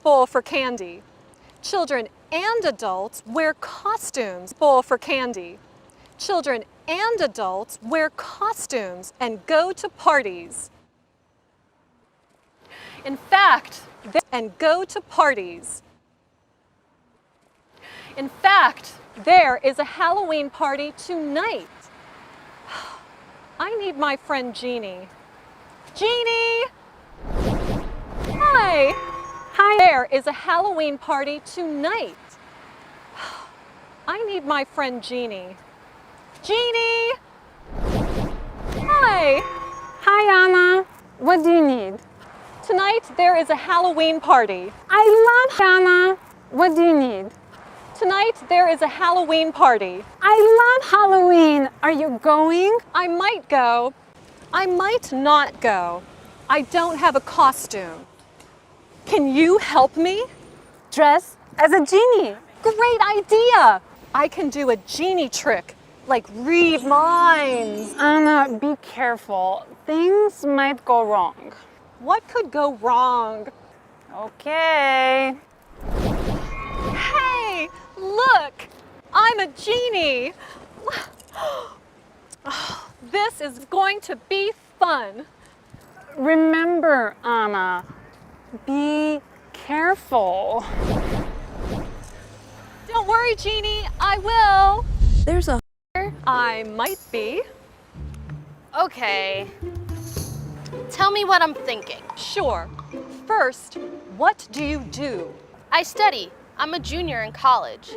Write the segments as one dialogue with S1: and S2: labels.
S1: bowl for candy. Children and adults wear costumes. Bowl for candy. Children and adults wear costumes and go to parties. In fact, and go to parties. In fact, there is a Halloween party tonight. I need my friend Jeannie. Jeannie! Hi! Hi! There is a Halloween party tonight. I need my friend Jeannie. Jeannie! Hi!
S2: Hi, Anna. What do you need?
S1: Tonight there is a Halloween party.
S2: I love Anna. What do you need?
S1: Tonight there is a Halloween party.
S2: I love Halloween. Are you going?
S1: I might go. I might not go. I don't have a costume. Can you help me?
S2: Dress as a genie.
S1: Great idea! I can do a genie trick, like read minds.
S2: Anna, be careful. Things might go wrong.
S1: What could go wrong?
S2: Okay.
S1: Hey, look! I'm a genie! This is going to be fun.
S2: Remember, Anna, be careful.
S1: Don't worry, Jeannie, I will.
S3: There's a
S1: I might be.
S3: Okay. Tell me what I'm thinking.
S1: Sure. First, what do you do?
S3: I study. I'm a junior in college.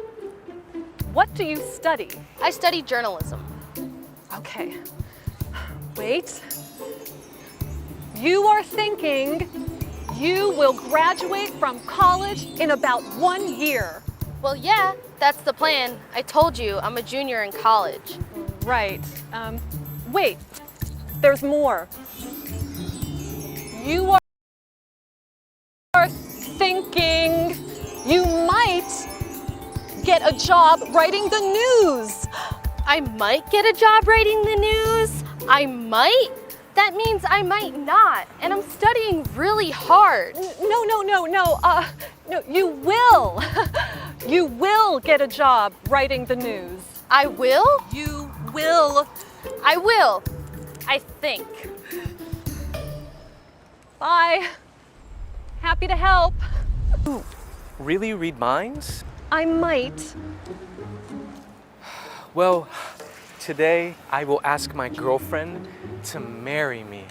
S1: What do you study?
S3: I study journalism.
S1: Okay. Wait. You are thinking you will graduate from college in about 1 year.
S3: Well, yeah, that's the plan. I told you I'm a junior in college.
S1: Right. Wait. There's more. You are thinking you might get a job writing the news.
S3: I might get a job writing the news. I might? That means I might not. And I'm studying really hard.
S1: No, you will. You will get a job writing the news.
S3: I will?
S1: You will.
S3: I will. I think.
S1: Bye. Happy to help.
S4: You really read minds?
S1: I might.
S4: Well, today I will ask my girlfriend to marry me.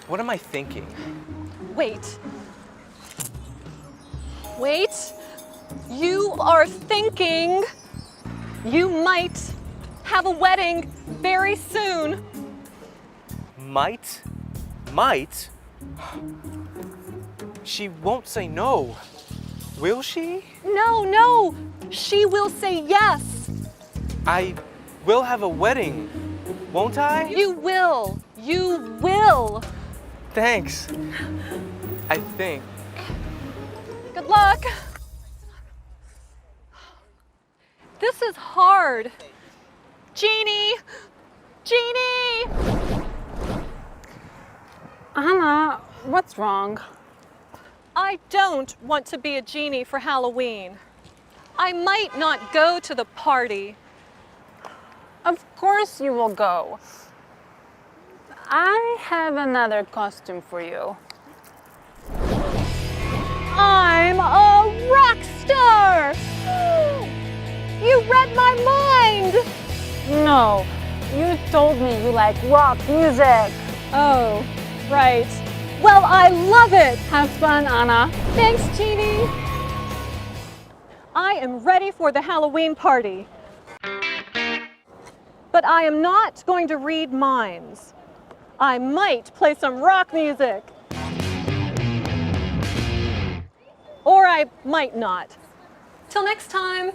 S4: What am I thinking?
S1: Wait. Wait. You are thinking you might have a wedding very soon.
S4: Might? Might? She won't say no, will she?
S1: No. She will say yes.
S4: I will have a wedding, won't I?
S1: You will. You will.
S4: Thanks. I think.
S1: Good luck. This is hard. Jeannie! Jeannie!
S2: Anna, what's wrong?
S1: I don't want to be a genie for Halloween. I might not go to the party.
S2: Of course you will go. I have another costume for you.
S1: I'm a rock star! You read my mind!
S2: No, you told me you like rock music.
S1: Oh, right. Well, I love it!
S2: Have fun, Anna.
S1: Thanks, Jeannie. I am ready for the Halloween party. But I am not going to read minds. I might play some rock music. Or I might not. Till next time.